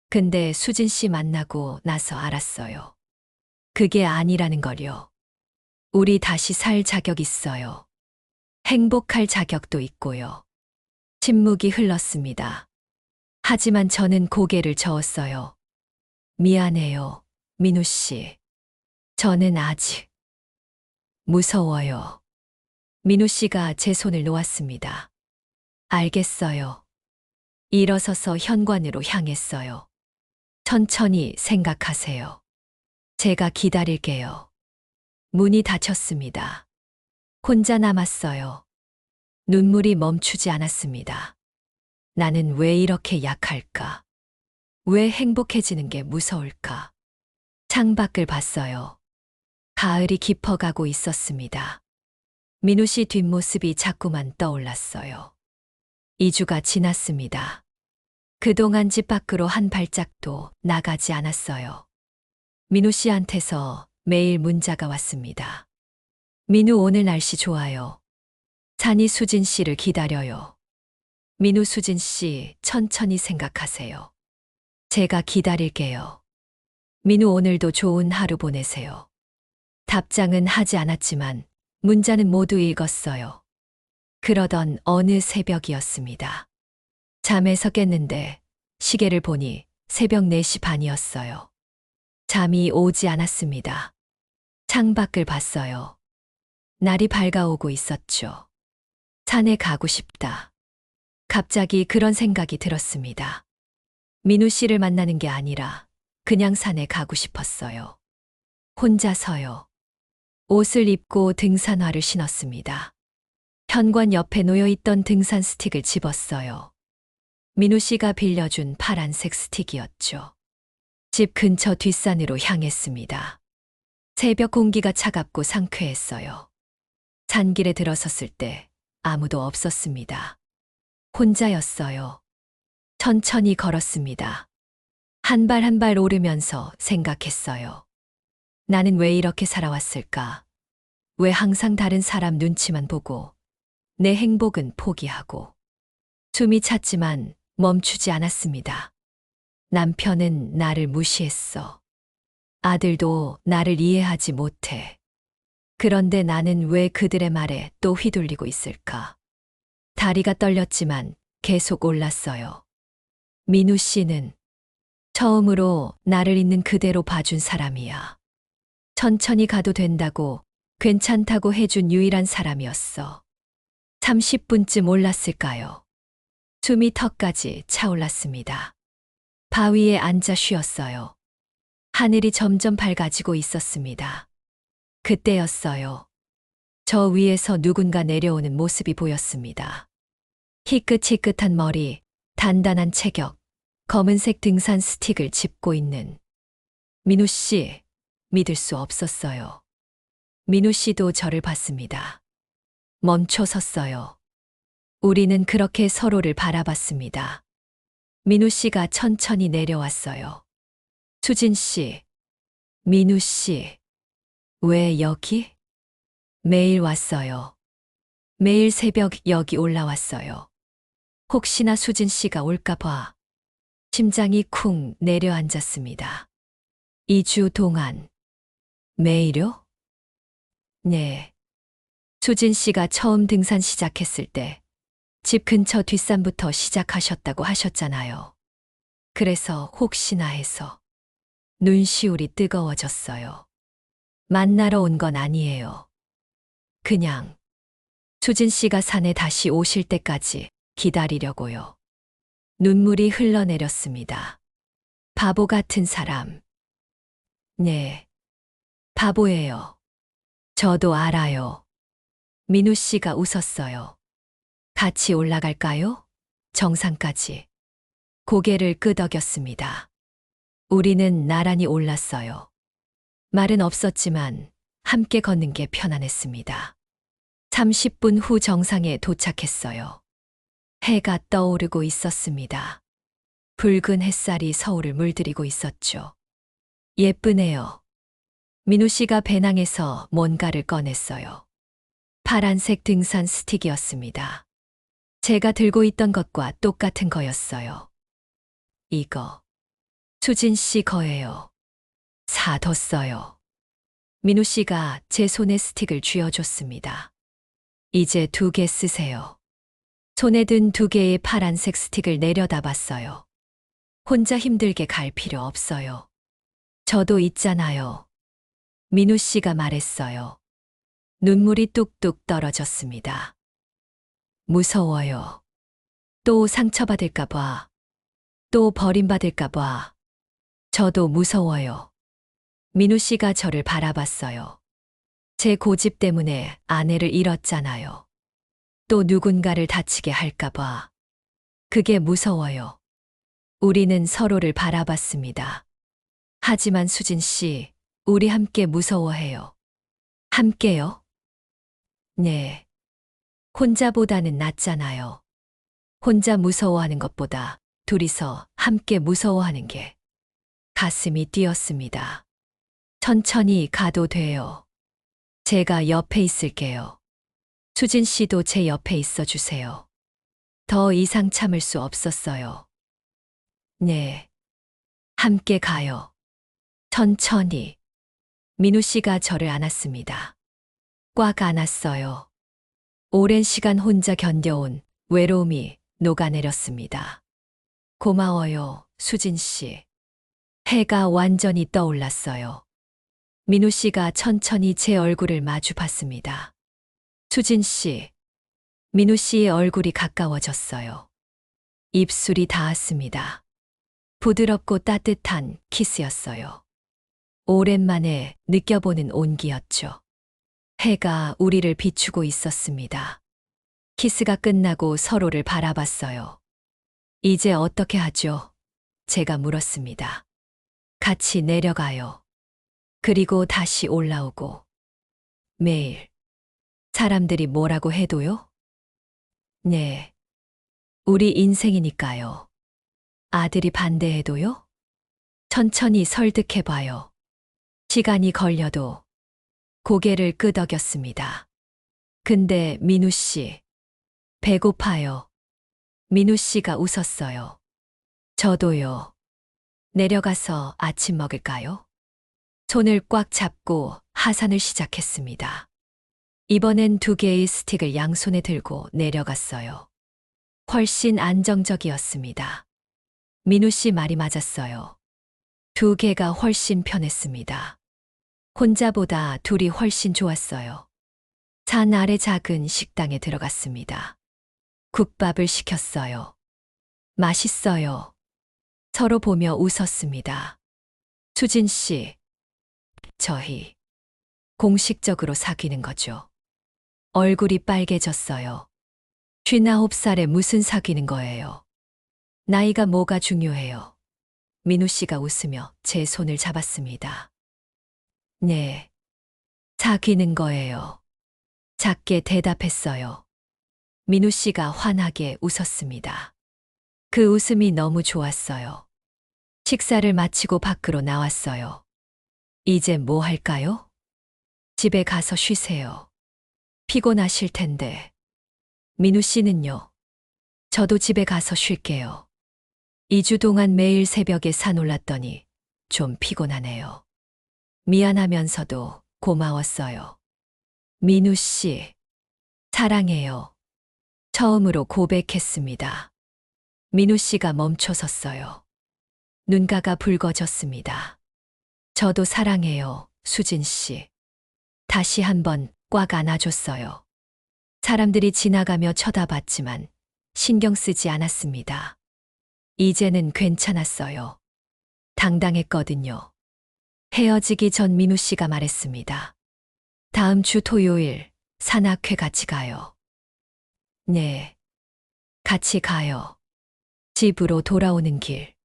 근데 수진 씨 만나고 나서 알았어요. 그게 아니라는 걸요. 우리 다시 살 자격 있어요. 행복할 자격도 있고요. 침묵이 흘렀습니다. 하지만 저는 고개를 저었어요. 미안해요, 민우 씨. 저는 아직 무서워요. 민우 씨가 제 손을 놓았습니다. 알겠어요. 일어서서 현관으로 향했어요. 천천히 생각하세요. 제가 기다릴게요. 문이 닫혔습니다. 혼자 남았어요. 눈물이 멈추지 않았습니다. 나는 왜 이렇게 약할까? 왜 행복해지는 게 무서울까? 창밖을 봤어요. 가을이 깊어가고 있었습니다. 민우 씨 뒷모습이 자꾸만 떠올랐어요. 2주가 지났습니다. 그동안 집 밖으로 한 발짝도 나가지 않았어요. 민우 씨한테서 매일 문자가 왔습니다. 민우 오늘 날씨 좋아요. 산이 수진 씨를 기다려요. 민우 수진 씨 천천히 생각하세요. 제가 기다릴게요. 민우 오늘도 좋은 하루 보내세요. 답장은 하지 않았지만 문자는 모두 읽었어요. 그러던 어느 새벽이었습니다. 잠에서 깼는데 시계를 보니 새벽 4시 반이었어요. 잠이 오지 않았습니다. 창밖을 봤어요. 날이 밝아오고 있었죠. 산에 가고 싶다. 갑자기 그런 생각이 들었습니다. 민우 씨를 만나는 게 아니라 그냥 산에 가고 싶었어요. 혼자서요. 옷을 입고 등산화를 신었습니다. 현관 옆에 놓여있던 등산 스틱을 집었어요. 민우 씨가 빌려준 파란색 스틱이었죠. 집 근처 뒷산으로 향했습니다. 새벽 공기가 차갑고 상쾌했어요. 산길에 들어섰을 때 아무도 없었습니다. 혼자였어요. 천천히 걸었습니다. 한 발 한 발 오르면서 생각했어요. 나는 왜 이렇게 살아왔을까? 왜 항상 다른 사람 눈치만 보고 내 행복은 포기하고. 숨이 찼지만 멈추지 않았습니다. 남편은 나를 무시했어. 아들도 나를 이해하지 못해. 그런데 나는 왜 그들의 말에 또 휘둘리고 있을까? 다리가 떨렸지만 계속 올랐어요. 민우 씨는 처음으로 나를 있는 그대로 봐준 사람이야. 천천히 가도 된다고, 괜찮다고 해준 유일한 사람이었어. 30분쯤 올랐을까요? 숨이 턱까지 차올랐습니다. 바위에 앉아 쉬었어요. 하늘이 점점 밝아지고 있었습니다. 그때였어요. 저 위에서 누군가 내려오는 모습이 보였습니다. 희끗희끗한 머리, 단단한 체격, 검은색 등산 스틱을 짚고 있는 민우 씨, 믿을 수 없었어요. 민우 씨도 저를 봤습니다. 멈춰 섰어요. 우리는 그렇게 서로를 바라봤습니다. 민우 씨가 천천히 내려왔어요. 수진 씨, 민우 씨, 왜 여기? 매일 왔어요. 매일 새벽 여기 올라왔어요. 혹시나 수진 씨가 올까 봐. 심장이 쿵 내려앉았습니다. 2주 동안. 매일요? 네. 수진 씨가 처음 등산 시작했을 때 집 근처 뒷산부터 시작하셨다고 하셨잖아요. 그래서 혹시나 해서 눈시울이 뜨거워졌어요. 만나러 온 건 아니에요. 그냥 수진 씨가 산에 다시 오실 때까지 기다리려고요. 눈물이 흘러내렸습니다. 바보 같은 사람. 네. 바보예요. 저도 알아요. 민우 씨가 웃었어요. 같이 올라갈까요? 정상까지. 고개를 끄덕였습니다. 우리는 나란히 올랐어요. 말은 없었지만 함께 걷는 게 편안했습니다. 30분 후 정상에 도착했어요. 해가 떠오르고 있었습니다. 붉은 햇살이 서울을 물들이고 있었죠. 예쁘네요. 민우 씨가 배낭에서 뭔가를 꺼냈어요. 파란색 등산 스틱이었습니다. 제가 들고 있던 것과 똑같은 거였어요. 이거 수진 씨 거예요. 사뒀어요. 민우 씨가 제 손에 스틱을 쥐어줬습니다. 이제 2개 쓰세요. 손에 든 2개의 파란색 스틱을 내려다 봤어요. 혼자 힘들게 갈 필요 없어요. 저도 있잖아요. 민우 씨가 말했어요. 눈물이 뚝뚝 떨어졌습니다. 무서워요. 또 상처받을까 봐. 또 버림받을까 봐. 저도 무서워요. 민우 씨가 저를 바라봤어요. 제 고집 때문에 아내를 잃었잖아요. 또 누군가를 다치게 할까 봐. 그게 무서워요. 우리는 서로를 바라봤습니다. 하지만 수진 씨, 우리 함께 무서워해요. 함께요? 네. 혼자보다는 낫잖아요. 혼자 무서워하는 것보다 둘이서 함께 무서워하는 게 가슴이 뛰었습니다. 천천히 가도 돼요. 제가 옆에 있을게요. 수진 씨도 제 옆에 있어 주세요. 더 이상 참을 수 없었어요. 네. 함께 가요. 천천히. 민우 씨가 저를 안았습니다. 꽉 안았어요. 오랜 시간 혼자 견뎌온 외로움이 녹아내렸습니다. 고마워요, 수진 씨. 해가 완전히 떠올랐어요. 민우 씨가 천천히 제 얼굴을 마주 봤습니다. 수진 씨. 민우 씨의 얼굴이 가까워졌어요. 입술이 닿았습니다. 부드럽고 따뜻한 키스였어요. 오랜만에 느껴보는 온기였죠. 해가 우리를 비추고 있었습니다. 키스가 끝나고 서로를 바라봤어요. 이제 어떻게 하죠? 제가 물었습니다. 같이 내려가요. 그리고 다시 올라오고. 매일. 사람들이 뭐라고 해도요? 네. 우리 인생이니까요. 아들이 반대해도요? 천천히 설득해봐요. 시간이 걸려도. 고개를 끄덕였습니다. 근데 민우 씨. 배고파요. 민우 씨가 웃었어요. 저도요. 내려가서 아침 먹을까요? 손을 꽉 잡고 하산을 시작했습니다. 이번엔 2개의 스틱을 양손에 들고 내려갔어요. 훨씬 안정적이었습니다. 민우 씨 말이 맞았어요. 2개가 훨씬 편했습니다. 혼자보다 둘이 훨씬 좋았어요. 산 아래 작은 식당에 들어갔습니다. 국밥을 시켰어요. 맛있어요. 서로 보며 웃었습니다. 수진 씨, 저희 공식적으로 사귀는 거죠. 얼굴이 빨개졌어요. 59살에 무슨 사귀는 거예요? 나이가 뭐가 중요해요? 민우 씨가 웃으며 제 손을 잡았습니다. 네. 사귀는 거예요. 작게 대답했어요. 민우 씨가 환하게 웃었습니다. 그 웃음이 너무 좋았어요. 식사를 마치고 밖으로 나왔어요. 이제 뭐 할까요? 집에 가서 쉬세요. 피곤하실 텐데. 민우 씨는요? 저도 집에 가서 쉴게요. 2주 동안 매일 새벽에 산 올랐더니 좀 피곤하네요. 미안하면서도 고마웠어요. 민우 씨, 사랑해요. 처음으로 고백했습니다. 민우 씨가 멈춰섰어요. 눈가가 붉어졌습니다. 저도 사랑해요, 수진 씨. 다시 한번 꽉 안아줬어요. 사람들이 지나가며 쳐다봤지만 신경 쓰지 않았습니다. 이제는 괜찮았어요. 당당했거든요. 헤어지기 전 민우 씨가 말했습니다. 다음 주 토요일 산악회 같이 가요. 네. 같이 가요. 집으로 돌아오는 길.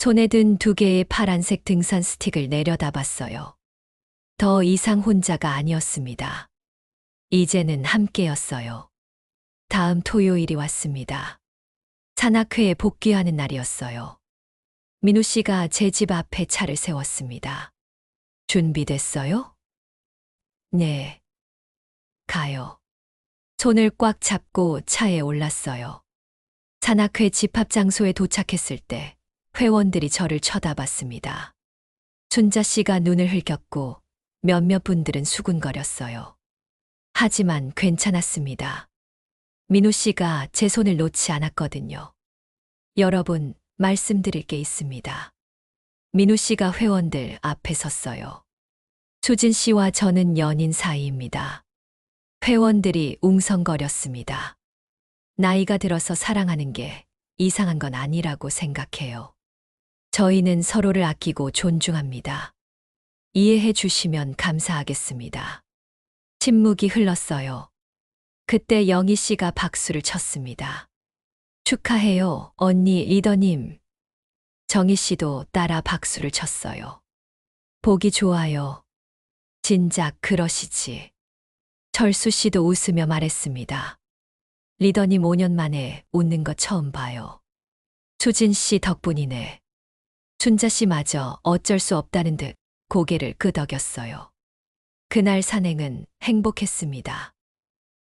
손에 든 2개의 파란색 등산 스틱을 내려다봤어요. 더 이상 혼자가 아니었습니다. 이제는 함께였어요. 다음 토요일이 왔습니다. 산악회에 복귀하는 날이었어요. 민우 씨가 제 집 앞에 차를 세웠습니다. 준비됐어요? 네. 가요. 손을 꽉 잡고 차에 올랐어요. 산악회 집합 장소에 도착했을 때 회원들이 저를 쳐다봤습니다. 순자 씨가 눈을 흘겼고 몇몇 분들은 수군거렸어요. 하지만 괜찮았습니다. 민우 씨가 제 손을 놓지 않았거든요. 여러분, 말씀드릴 게 있습니다. 민우 씨가 회원들 앞에 섰어요. 수진 씨와 저는 연인 사이입니다. 회원들이 웅성거렸습니다. 나이가 들어서 사랑하는 게 이상한 건 아니라고 생각해요. 저희는 서로를 아끼고 존중합니다. 이해해 주시면 감사하겠습니다. 침묵이 흘렀어요. 그때 영희 씨가 박수를 쳤습니다. 축하해요, 언니 리더님. 정희 씨도 따라 박수를 쳤어요. 보기 좋아요. 진작 그러시지. 철수 씨도 웃으며 말했습니다. 리더님 5년 만에 웃는 거 처음 봐요. 수진 씨 덕분이네. 순자 씨마저 어쩔 수 없다는 듯 고개를 끄덕였어요. 그날 산행은 행복했습니다.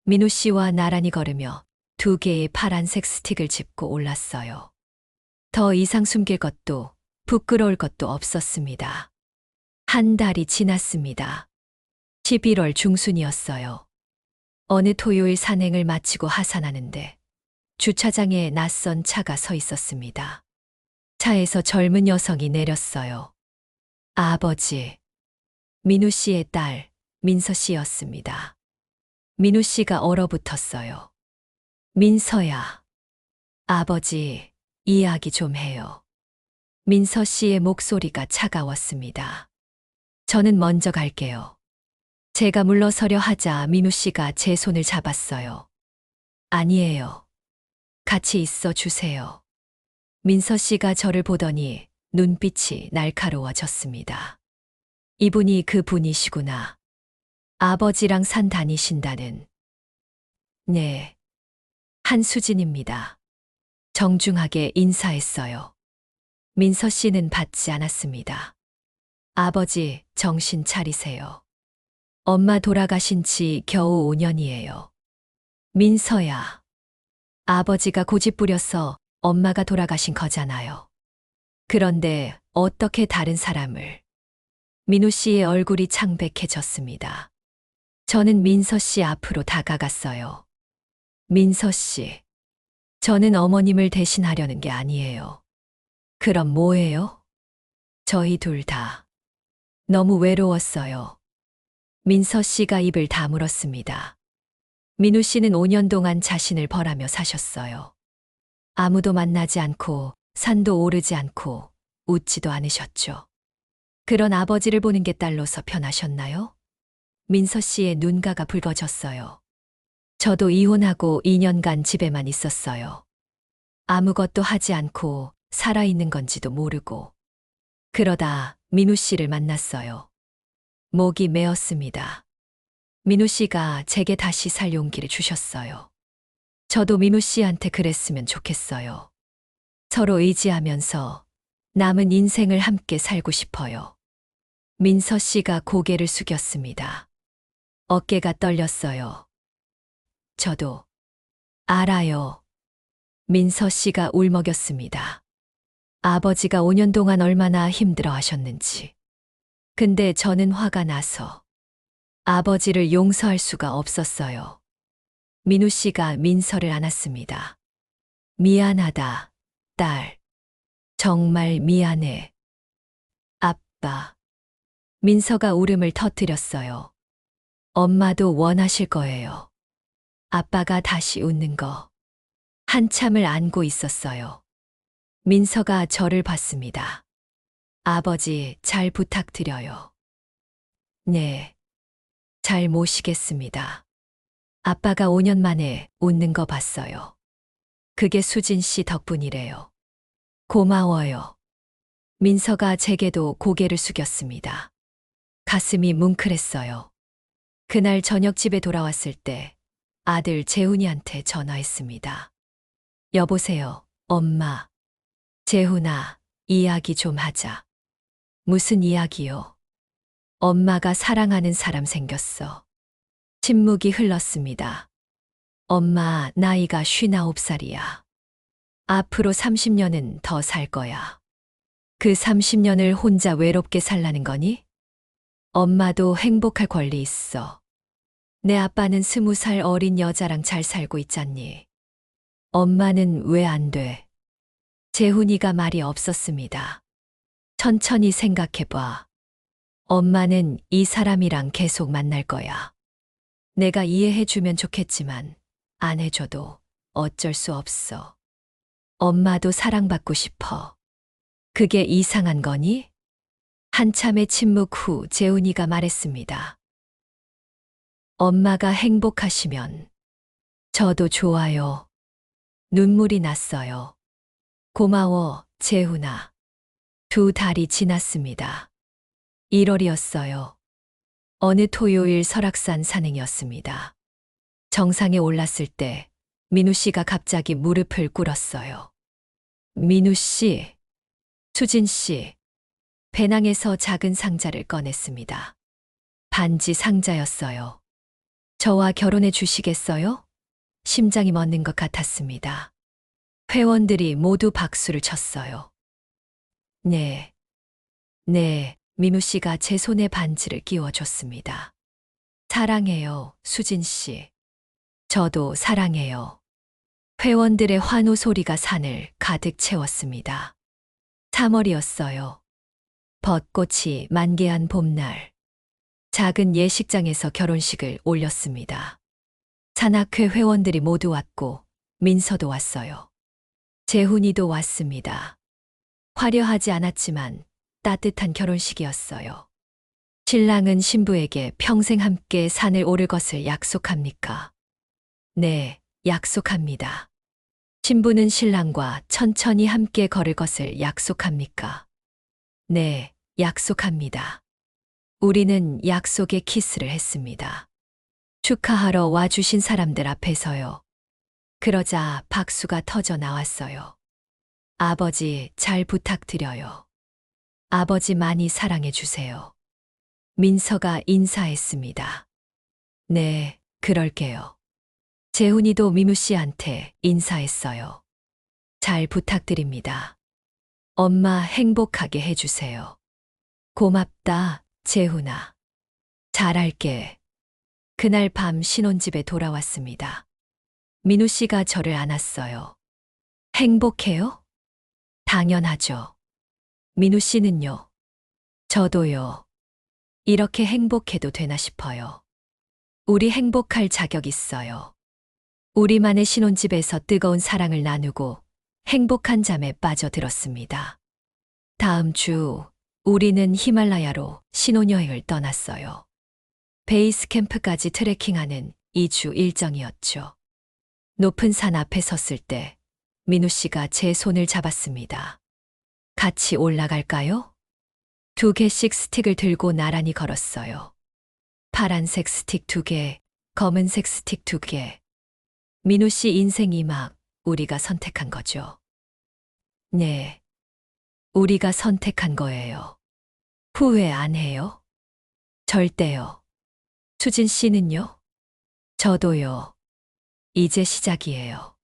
민우 씨와 나란히 걸으며 2개의 파란색 스틱을 짚고 올랐어요. 더 이상 숨길 것도 부끄러울 것도 없었습니다. 한 달이 지났습니다. 11월 중순이었어요. 어느 토요일 산행을 마치고 하산하는데 주차장에 낯선 차가 서 있었습니다. 차에서 젊은 여성이 내렸어요. 아버지, 민우 씨의 딸 민서 씨였습니다. 민우 씨가 얼어붙었어요. 민서야, 아버지, 이야기 좀 해요. 민서 씨의 목소리가 차가웠습니다. 저는 먼저 갈게요. 제가 물러서려 하자 민우 씨가 제 손을 잡았어요. 아니에요. 같이 있어 주세요. 민서 씨가 저를 보더니 눈빛이 날카로워졌습니다. 이분이 그 분이시구나. 아버지랑 산 다니신다는. 네. 한수진입니다. 정중하게 인사했어요. 민서 씨는 받지 않았습니다. 아버지, 정신 차리세요. 엄마 돌아가신 지 겨우 5년이에요. 민서야. 아버지가 고집 부려서 엄마가 돌아가신 거잖아요. 그런데 어떻게 다른 사람을. 민우 씨의 얼굴이 창백해졌습니다. 저는 민서 씨 앞으로 다가갔어요. 민서 씨. 저는 어머님을 대신하려는 게 아니에요. 그럼 뭐예요? 저희 둘 다. 너무 외로웠어요. 민서 씨가 입을 다물었습니다. 민우 씨는 5년 동안 자신을 벌하며 사셨어요. 아무도 만나지 않고 산도 오르지 않고 웃지도 않으셨죠. 그런 아버지를 보는 게 딸로서 편하셨나요? 민서 씨의 눈가가 붉어졌어요. 저도 이혼하고 2년간 집에만 있었어요. 아무것도 하지 않고 살아있는 건지도 모르고. 그러다 민우 씨를 만났어요. 목이 메었습니다. 민우 씨가 제게 다시 살 용기를 주셨어요. 저도 민우 씨한테 그랬으면 좋겠어요. 서로 의지하면서 남은 인생을 함께 살고 싶어요. 민서 씨가 고개를 숙였습니다. 어깨가 떨렸어요. 저도 알아요. 민서 씨가 울먹였습니다. 아버지가 5년 동안 얼마나 힘들어 하셨는지. 근데 저는 화가 나서 아버지를 용서할 수가 없었어요. 민우 씨가 민서를 안았습니다. 미안하다, 딸. 정말 미안해. 아빠. 민서가 울음을 터뜨렸어요. 엄마도 원하실 거예요. 아빠가 다시 웃는 거. 한참을 안고 있었어요. 민서가 저를 봤습니다. 아버지, 잘 부탁드려요. 네. 잘 모시겠습니다. 아빠가 5년 만에 웃는 거 봤어요. 그게 수진 씨 덕분이래요. 고마워요. 민서가 제게도 고개를 숙였습니다. 가슴이 뭉클했어요. 그날 저녁 집에 돌아왔을 때 아들 재훈이한테 전화했습니다. 여보세요, 엄마. 재훈아, 이야기 좀 하자. 무슨 이야기요? 엄마가 사랑하는 사람 생겼어. 침묵이 흘렀습니다. 엄마, 나이가 59살이야. 앞으로 30년은 더 살 거야. 그 30년을 혼자 외롭게 살라는 거니? 엄마도 행복할 권리 있어. 내 아빠는 20살 어린 여자랑 잘 살고 있잖니. 엄마는 왜 안 돼? 재훈이가 말이 없었습니다. 천천히 생각해봐. 엄마는 이 사람이랑 계속 만날 거야. 내가 이해해주면 좋겠지만 안 해줘도 어쩔 수 없어. 엄마도 사랑받고 싶어. 그게 이상한 거니? 한참의 침묵 후 재훈이가 말했습니다. 엄마가 행복하시면 저도 좋아요. 눈물이 났어요. 고마워, 재훈아. 2달이 지났습니다. 1월이었어요. 어느 토요일 설악산 산행이었습니다. 정상에 올랐을 때 민우 씨가 갑자기 무릎을 꿇었어요. 민우 씨, 수진 씨, 배낭에서 작은 상자를 꺼냈습니다. 반지 상자였어요. 저와 결혼해 주시겠어요? 심장이 멎는 것 같았습니다. 회원들이 모두 박수를 쳤어요. 네, 민우 씨가 제 손에 반지를 끼워줬습니다. 사랑해요, 수진 씨. 저도 사랑해요. 회원들의 환호 소리가 산을 가득 채웠습니다. 3월이었어요. 벚꽃이 만개한 봄날. 작은 예식장에서 결혼식을 올렸습니다. 산악회 회원들이 모두 왔고 민서도 왔어요. 재훈이도 왔습니다. 화려하지 않았지만 따뜻한 결혼식이었어요. 신랑은 신부에게 평생 함께 산을 오를 것을 약속합니까? 네, 약속합니다. 신부는 신랑과 천천히 함께 걸을 것을 약속합니까? 네, 약속합니다. 우리는 약속의 키스를 했습니다. 축하하러 와주신 사람들 앞에서요. 그러자 박수가 터져 나왔어요. 아버지, 잘 부탁드려요. 아버지 많이 사랑해 주세요. 민서가 인사했습니다. 네, 그럴게요. 재훈이도 민우 씨한테 인사했어요. 잘 부탁드립니다. 엄마 행복하게 해주세요. 고맙다, 재훈아. 잘할게. 그날 밤 신혼집에 돌아왔습니다. 민우 씨가 저를 안았어요. 행복해요? 당연하죠. 민우 씨는요? 저도요. 이렇게 행복해도 되나 싶어요. 우리 행복할 자격 있어요. 우리만의 신혼집에서 뜨거운 사랑을 나누고 행복한 잠에 빠져들었습니다. 다음 주 우리는 히말라야로 신혼여행을 떠났어요. 베이스 캠프까지 트레킹하는 2주 일정이었죠. 높은 산 앞에 섰을 때 민우 씨가 제 손을 잡았습니다. 같이 올라갈까요? 2개씩 스틱을 들고 나란히 걸었어요. 파란색 스틱 2개, 검은색 스틱 2개. 민우 씨 인생 이막 우리가 선택한 거죠. 네, 우리가 선택한 거예요. 후회 안 해요? 절대요. 수진 씨는요? 저도요. 이제 시작이에요.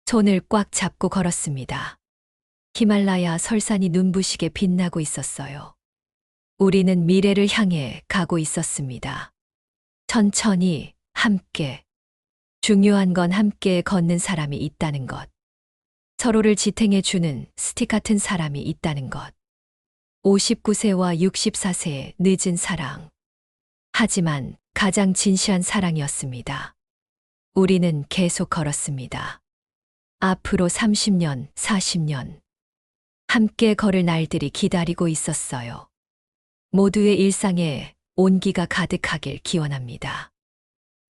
손을 꽉 잡고 걸었습니다. 히말라야 설산이 눈부시게 빛나고 있었어요. 우리는 미래를 향해 가고 있었습니다. 천천히, 함께. 중요한 건 함께 걷는 사람이 있다는 것. 서로를 지탱해주는 스틱 같은 사람이 있다는 것. 59세와 64세의 늦은 사랑. 하지만 가장 진시한 사랑이었습니다. 우리는 계속 걸었습니다. 앞으로 30년, 40년. 함께 걸을 날들이 기다리고 있었어요. 모두의 일상에 온기가 가득하길 기원합니다.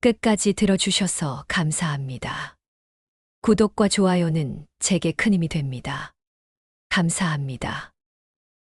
끝까지 들어주셔서 감사합니다. 구독과 좋아요는 제게 큰 힘이 됩니다. 감사합니다.